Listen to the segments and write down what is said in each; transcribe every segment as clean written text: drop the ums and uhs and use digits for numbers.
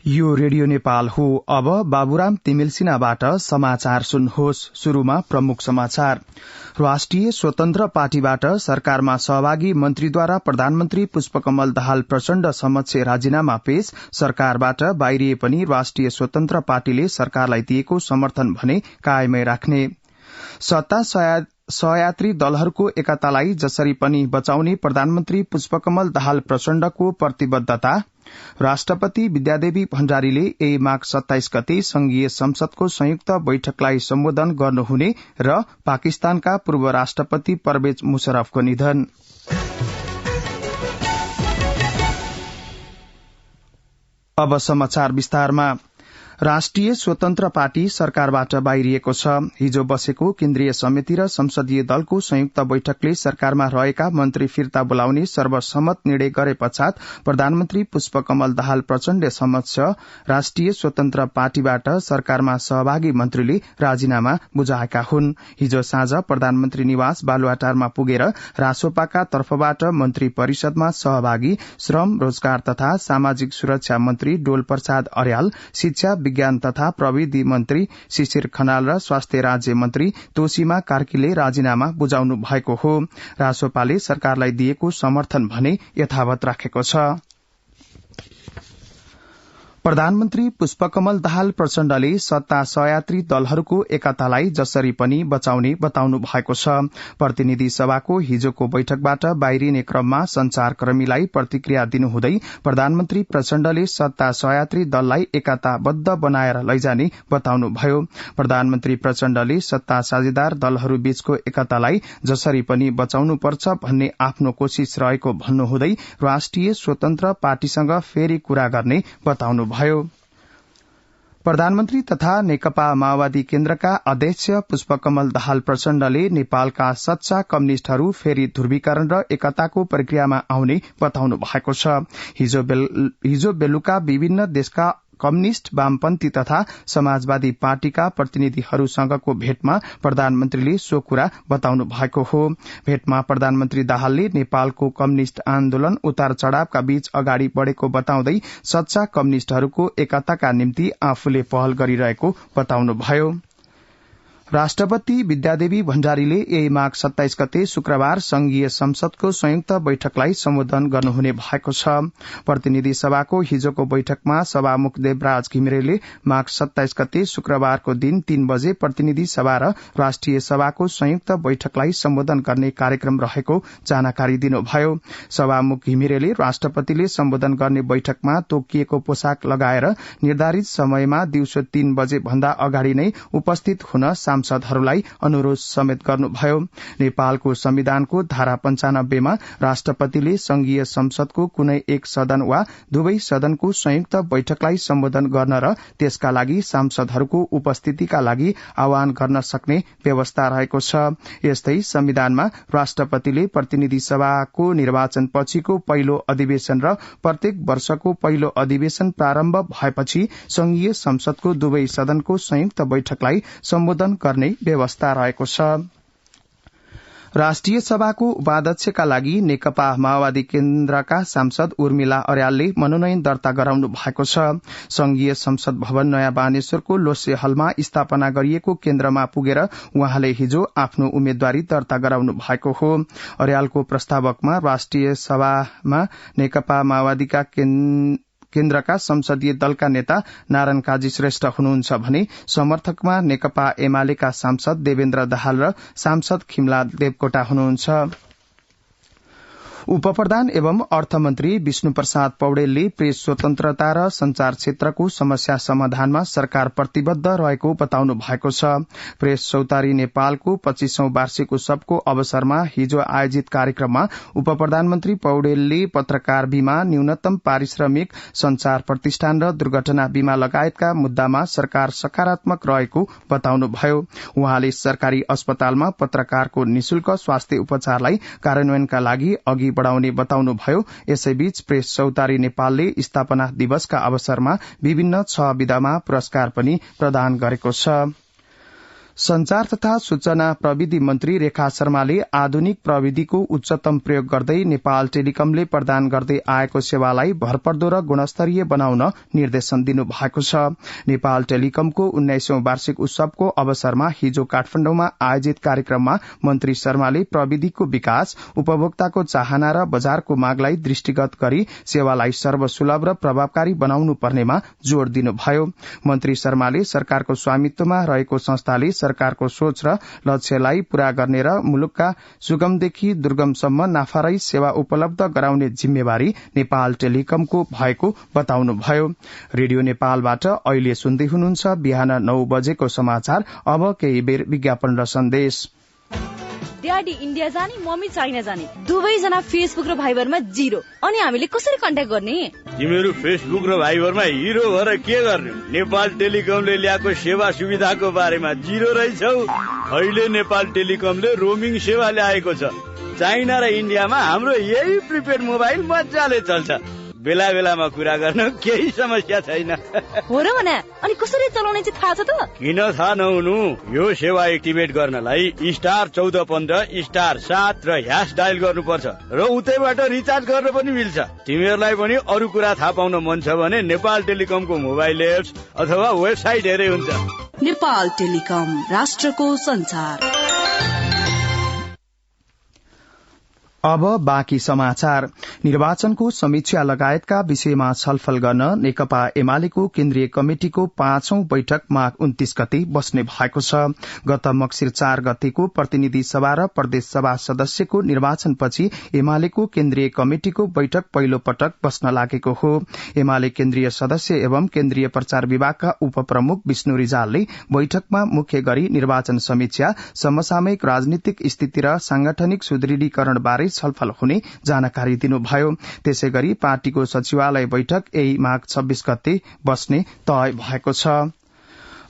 यो रेडियो नेपाल हो। अब बाबुराम तिमिलसिनाबाट समाचार सुन्नुहोस्। शुरूमा प्रमुख समाचार। राष्ट्रिय स्वतन्त्र पार्टीबाट सरकारमा सहभागी मन्त्रीद्वारा प्रधानमन्त्री पुष्पकमल दाहाल प्रचण्ड समक्ष राजीनामा पेश। सरकारबाट बाहिरिए पनि राष्ट्रिय स्वतन्त्र पार्टीले सरकारलाई दिएको समर्थन भने कायमै राख्ने। सत्ता सहयात्री दलहरूको एकतालाई जसरी पनि बचाउने प्रधानमन्त्री पुष्पकमल दाहाल प्रचण्डको प्रतिबद्धता। राष्ट्रपति विद्यादेवी भण्डारीले यही माघ 27 गते संघीय संसदको संयुक्त बैठकलाई सम्बोधन गर्नुहुने र पाकिस्तानका पूर्व राष्ट्रपति परवेज मुशर्रफको निधन। अब समाचार विस्तारमा। राष्ट्रिय स्वतन्त्र पार्टी सरकारबाट बाहिरिएको छ। हिजो बसेको केन्द्रीय समिति र संसदीय दलको संयुक्त बैठकले सरकारमा रहेका मन्त्री फिर्ता बोलाउने सर्वसम्मत निर्णय गरे पश्चात प्रधानमन्त्री पुष्पकमल दाहाल प्रचण्ड समक्ष राष्ट्रिय स्वतन्त्र पार्टीबाट सरकारमा सहभागी मन्त्रीले राजीनामा बुझाएका हुन्। हिजो साँझ प्रधानमन्त्री निवास बालुवाटारमा पुगेर रासोपाका तर्फबाट मन्त्री परिषदमा सहभागी श्रम रोजगार तथा सामाजिक सुरक्षा मन्त्री डोल प्रसाद अर्याल, शिक्षा विज्ञान तथा प्रविधि मन्त्री शिशिर खनाल र स्वास्थ्य राज्य मन्त्री तोसीमा कार्कीले राजीनामा बुझाउनु भएको हो। रासोपाले सरकारलाई दिएको समर्थन भने यथावत राखेको छ। प्रधानमन्त्री पुष्पकमल दाहाल प्रचण्डले सत्ता सहयात्री दलहरूको एकतालाई जसरी पनि बचाउने बताउनु भएको छ। प्रतिनिधि सभाको हिजोको बैठकबाट बाहिरिने क्रममा संचारकर्मीलाई प्रतिक्रिया दिनुहुँदै प्रधानमन्त्री प्रचण्डले सत्ता सहयात्री दललाई एकताबद्ध बनाएर लैजाने बताउनुभयो। प्रधानमन्त्री प्रचण्डले सत्ता साझेदार दलहरू बीचको एकतालाई जसरी पनि बचाउनुपर्छ भन्ने आफ्नो कोशिश रहेको भन्नुहुँदै राष्ट्रिय स्वतन्त्र पार्टीसँग फेरि कुरा गर्ने बताउनु प्रधानमन्त्री तथा नेकपा माओवादी केन्द्रका अध्यक्ष पुष्पकमल दाहाल प्रचण्डले नेपालका सच्चा कम्युनिष्टहरू फेरि ध्रुवीकरण र एकताको प्रक्रियामा आउने बताउनु भएको छ। हिजो बेलुका विभिन्न देशका कम्युनिष्ट, वामपन्थी तथा समाजवादी पार्टीका प्रतिनिधिहरूसँगको भेटमा प्रधानमन्त्रीले सो कुरा बताउनु भएको हो। भेटमा प्रधानमन्त्री दाहालले नेपालको कम्युनिष्ट आन्दोलन उतार चढ़ावका बीच अगाडि बढ़ेको बताउँदै सच्चा कम्युनिष्टहरूको एकताका निम्ति आफूले पहल गरिरहेको बताउनुभयो। राष्ट्रपति विद्यादेवी भण्डारीले यही माघ 27 गते शुक्रबार संघीय संसदको संयुक्त बैठकलाई सम्बोधन गर्नुहुने भएको छ। प्रतिनिधि सभाको हिजोको बैठकमा सभामुख देवराज घिमिरेले माघ 27 गते शुक्रबारको दिन 3 बजे प्रतिनिधि सभा र राष्ट्रिय सभाको संयुक्त बैठकलाई सम्बोधन गर्ने कार्यक्रम रहेको जानकारी दिनुभयो। सभामुख घिमिरेले राष्ट्रपतिले सम्बोधन गर्ने बैठकमा तोकिएको पोशाक लगाएर निर्धारित समयमा दिउँसो 3 बजे भन्दा अगाडि नै उपस्थित हुन सांसदहरूलाई अनुरोध समेत गर्नुभयो। नेपालको संविधानको धारा 95 मा राष्ट्रपतिले संघीय संसदको कुनै एक सदन वा दुवै सदनको संयुक्त बैठकलाई सम्बोधन गर्न र त्यसका लागि सांसदहरूको उपस्थितिका लागि आह्वान गर्न सक्ने व्यवस्था रहेको छ। यस्तै संविधानमा राष्ट्रपतिले प्रतिनिधि सभाको निर्वाचन पछिको पहिलो अधिवेशन र प्रत्येक वर्षको पहिलो अधिवेशन प्रारम्भ भएपछि संघीय संसदको दुवै सदनको संयुक्त बैठकलाई सम्बोधन गर्ने व्यवस्था रहेको छ। राष्ट्रिय सभाको उपाध्यक्षका लागि नेकपा माओवादी केन्द्रका सांसद उर्मिला अर्यालले मनोनयन दर्ता गराउनु भएको छ। संघीय संसद भवन नयाँ बानेश्वरको लोसे हलमा स्थापना गरिएको केन्द्रमा पुगेर उहाँले हिजो आफ्नो उम्मेद्वारी दर्ता गराउनु भएको हो। अर्यालको प्रस्तावकमा राष्ट्रिय सभामा नेकपा माओवादीका केन्द्रका संसदीय दलका नेता नारायण काजी श्रेष्ठ हुनुहुन्छ भने समर्थकमा नेकपा एमालेका सांसद देवेन्द्र दाहाल र सांसद खिमलाल देवकोटा हुनुहुन्छ। उपप्रधान एवं अर्थमन्त्री विष्णु प्रसाद पौडेलले प्रेस स्वतन्त्रता र संचार क्षेत्रको समस्या समाधानमा सरकार प्रतिबद्ध रहेको बताउनु भएको छ। प्रेस चौतारी नेपालको 25औं वार्षिक उत्सवको अवसरमा हिजो आयोजित कार्यक्रममा उपप्रधानमन्त्री पौडेलले पत्रकार बीमा, न्यूनतम पारिश्रमिक, संचार प्रतिष्ठान र दुर्घटना बीमा लगायतका मुद्दामा सरकार सकारात्मक रहेको बताउनुभयो। उहाँले सरकारी अस्पतालमा पत्रकारको निशुल्क स्वास्थ्य उपचारलाई कार्यान्वयनका लागि अघि बढ़ाउने बताउनुभयो। यसैबीच प्रेस चौतारी नेपालले स्थापना दिवसका अवसरमा विभिन्न 6 विधामा पुरस्कार पनि प्रदान गरेको छ। संचार तथा सूचना प्रविधि मन्त्री रेखा शर्माले आधुनिक प्रविधिको उच्चतम प्रयोग गर्दै नेपाल टेलिकमले प्रदान गर्दै आएको सेवालाई भरपर्दो र गुणस्तरीय बनाउन निर्देशन दिनु भएको छ। नेपाल टेलिकमको 19औं वार्षिक उत्सवको अवसरमा हिजो काठमाडौँमा आयोजित कार्यक्रममा मन्त्री शर्माले प्रविधिको विकास, उपभोक्ताको चाहना र बजारको मागलाई दृष्टिगत गरी सेवालाई सर्वसुलभ र प्रभावकारी बनाउनु पर्नेमा जोड़ दिनुभयो। मन्त्री शर्माले सरकारको स्वामित्वमा रहेको संस्थाले सरकारको सोच र लक्ष्यलाई पूरा गर्ने र मुलुकका सुगमदेखि दुर्गमसम्म नाफारहित सेवा उपलब्ध गराउने जिम्मेवारी नेपाल टेलिकमको भएको बताउनुभयो। रेडियो नेपालबाट अहिले सुन्दै हुनुहुन्छ बिहान 9 बजेको समाचार। अब केही बेर विज्ञापन र सन्देश। ड्याडी इन्डिया जाने, मम्मी चाइना जाने, दुवैजना फेसबुक र भाइबरमा 0। अनि हामीले कसरी कन्ट्याक्ट गर्ने? तिमीहरू फेसबुक र भाइबरमा हिरो भएर के गर्ने? नेपाल टेलिकमले ल्याएको सेवा सुविधाको बारेमा 0 रहेछौ। अहिले नेपाल टेलिकमले रोमिङ सेवा ल्याएको छ। चाइना र इन्डियामा हाम्रो यही प्रिपेड मोबाइल मजाले चल्छ। बेला बेलामा कुरा गर्न केही समस्या छैन। हो र भने अनि कसरी चलाउने चाहिँ थाहा छ त? किन थाहा नहुनु? यो सेवा एक्टिभेट गर्नलाई *1415*7 र # डायल गर्नुपर्छ र उतैबाट रिचार्ज गर्न पनि मिल्छ। तिमीहरूलाई पनि अरू कुरा थाहा पाउन मन छ भने नेपाल टेलिकमको मोबाइल एप्स अथवा वेबसाइट हेरे हुन्छ। नेपाल टेलिकम, राष्ट्रको संचार। अब बाँकी समाचार। निर्वाचनको समीक्षा लगायतका विषयमा छलफल गर्न नेकपा एमालेको केन्द्रीय कमिटिको 5औं बैठक माघ 29 गते बस्ने भएको छ। गत मक्सिर 4 गतेको प्रतिनिधि सभा र प्रदेश सभा सदस्यको निर्वाचनपछि एमालेको केन्द्रीय कमिटिको बैठक पहिलो पटक बस्न लागेको हो। एमाले केन्द्रीय सदस्य एवं केन्द्रीय प्रचार विभागका उपप्रमुख विष्णु रिजालले बैठकमा मुख्य गरी निर्वाचन समीक्षा, समसामयिक राजनीतिक स्थिति र सांगठनिक सुदृढीकरण बारे छलफल हुने जानकारी दिनुभयो। त्यसै गरी पार्टीको सचिवालय बैठक यही माघ 26 गते बस्ने तय भएको छ।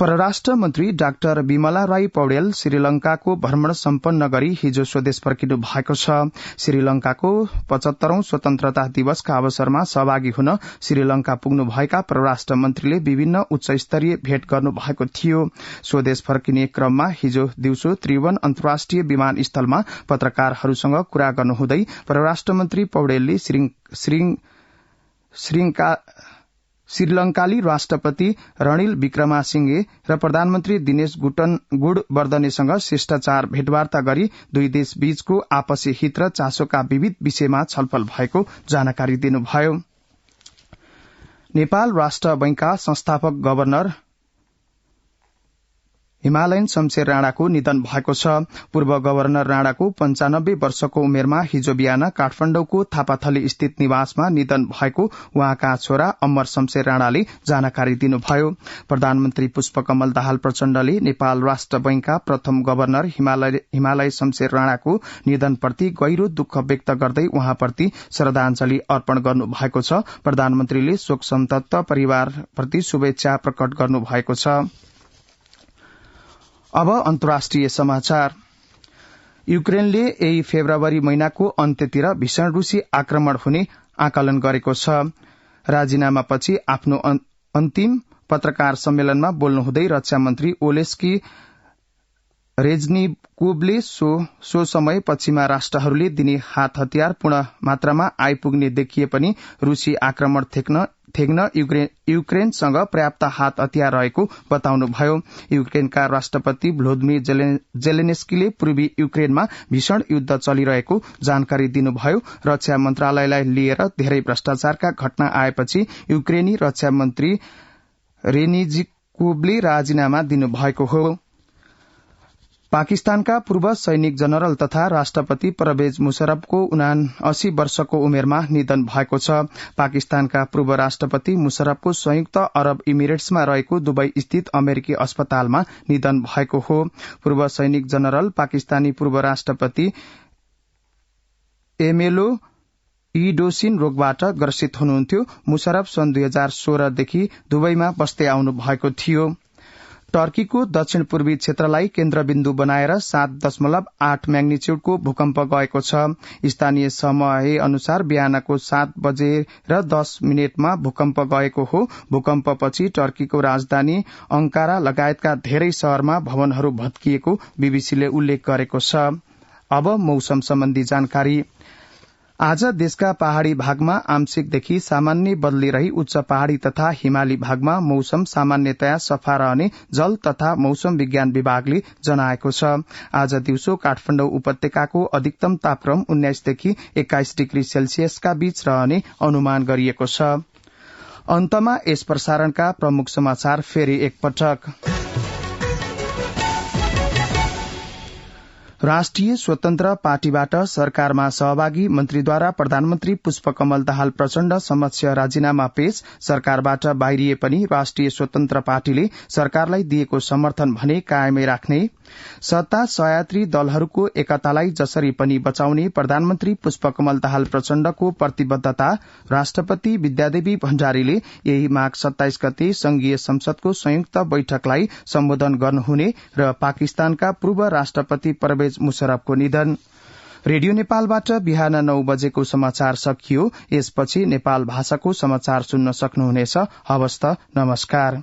परराष्ट्र मन्त्री डाक्टर विमला राई पौडेल श्रीलंकाको भ्रमण सम्पन्न गरी हिजो स्वदेश फर्किनु भएको छ। श्रीलंकाको 75औं स्वतन्त्रता दिवसका अवसरमा सहभागी हुन श्रीलंका पुग्नुभएका परराष्ट्र मन्त्रीले विभिन्न उच्च स्तरीय भेट गर्नु भएको थियो। स्वदेश फर्किने क्रममा हिजो दिउँसो त्रिभुवन अन्तर्राष्ट्रिय विमानस्थलमा पत्रकारहरूसँग कुरा गर्नुहुँदै परराष्ट्र मन्त्री पौडेलले श्रीलंकाली राष्ट्रपति रणिल विक्रमासिंघे र प्रधानमन्त्री दिनेश गुणवर्धनेसँग शिष्टाचार भेटवार्ता गरी दुई देश बीचको आपसी हित र चासोका विविध विषयमा छलफल भएको जानकारी दिनुभयो। नेपाल राष्ट्र बैंकका संस्थापक गवर्नर हिमालयन शमशेर राणाको निधन भएको छ। पूर्व गवर्नर राणाको 95 वर्षको उमेरमा हिजो बिहान काठमाडौँको थापाथली स्थित निवासमा निधन भएको उहाँका छोरा अमर शमशेर राणाले जानकारी दिनुभयो। प्रधानमन्त्री पुष्पकमल दाहाल प्रचण्डले नेपाल राष्ट्र बैंकका प्रथम गवर्नर हिमालय शमशेर राणाको निधनप्रति गहिरो दुःख व्यक्त गर्दै उहाँप्रति श्रद्धाञ्जली अर्पण गर्नु भएको छ। प्रधानमन्त्रीले शोक सन्तप्त परिवारप्रति शुभेच्छा प्रकट गर्नु भएको छ। अब अन्तर्राष्ट्रिय समाचार। युक्रेनले यही फेब्रुअरी महिनाको अन्त्यतिर भीषण रूसी आक्रमण हुने आकलन गरेको छ। राजीनामापछि आफ्नो अन्तिम पत्रकार सम्मेलनमा बोल्नुहुँदै रक्षा मन्त्री ओलेस्की रेजनिकोवले सो समय पश्चिमा राष्ट्रहरूले दिने हात हतियार पूर्ण मात्रामा आइपुग्ने देखिए पनि रूसी आक्रमण थेग्न युक्रेनसँग पर्याप्त हात हतियार रहेको बताउनुभयो। युक्रेनका राष्ट्रपति भ्लोदिमिर जेलेन्स्कीले पूर्वी युक्रेनमा भीषण युद्ध चलिरहेको जानकारी दिनुभयो। रक्षा मन्त्रालयलाई लिएर धेरै भ्रष्टाचारका घटना आएपछि युक्रेनी रक्षा मन्त्री रेनिजिकोवले राजीनामा दिनुभएको हो। पाकिस्तानका पूर्व सैनिक जनरल तथा राष्ट्रपति परवेज मुशर्रफको 79 वर्षको उमेरमा निधन भएको छ। पाकिस्तानका पूर्व राष्ट्रपति मुशर्रफको संयुक्त अरब इमिरेट्समा रहेको दुबई स्थित अमेरिकी अस्पतालमा निधन भएको हो। पूर्व सैनिक जनरल पाकिस्तानी पूर्व राष्ट्रपति एमएलओ इडोसिन रोगबाट ग्रसित हुनुहुन्थ्यो। मुशर्रफ सन् 2016 देखि दुबईमा बस्दै आउनु भएको थियो। टर्कीको दक्षिण पूर्वी क्षेत्रलाई केन्द्रबिन्दु बनाएर 7.8 म्याग्निच्युडको भूकम्प गएको छ। स्थानीय समय अनुसार बिहानको 7:10 भूकम्प गएको हो। भूकम्पपछि टर्कीको राजधानी अंकारा लगायतका धेरै शहरमा भवनहरू भत्किएको बीबीसीले उल्लेख गरेको छ। अब मौसम सम्बन्धी जानकारी। आज देशका पहाड़ी भागमा आंशिकदेखि सामान्य बदली रही उच्च पहाड़ी तथा हिमाली भागमा मौसम सामान्यतया सफा रहने जल तथा मौसम विज्ञान विभागले जनाएको छ। आज दिउँसो काठमाडौँ उपत्यकाको अधिकतम तापक्रम 19 देखि 21 डिग्री सेल्सियसका बीच रहने अनुमान गरिएको छ। अन्तमा यस प्रसारणका प्रमुख समाचार फेरि एकपटक। राष्ट्रिय स्वतन्त्र पार्टीबाट सरकारमा सहभागी मन्त्रीद्वारा प्रधानमन्त्री पुष्पकमल दाहाल प्रचण्ड समक्ष राजीनामा पेश। सरकारबाट बाहिरिए पनि राष्ट्रिय स्वतन्त्र पार्टीले सरकारलाई दिएको समर्थन भने कायमै राख्ने। सत्ता सहयात्री दलहरूको एकतालाई जसरी पनि बचाउने प्रधानमन्त्री पुष्पकमल दाहाल प्रचण्डको प्रतिबद्धता। राष्ट्रपति विद्यादेवी भण्डारीले यही माघ 27 गते संघीय संसदको संयुक्त बैठकलाई सम्बोधन गर्नुहुने र पाकिस्तानका पूर्व राष्ट्रपति परवेज मुशर्रफको निधन। रेडियो नेपालबाट बिहान 9 बजेको समाचार सकियो। यसपछि नेपाल भाषाको समाचार सुन्न सक्नुहुनेछ। हवस् त, नमस्कार।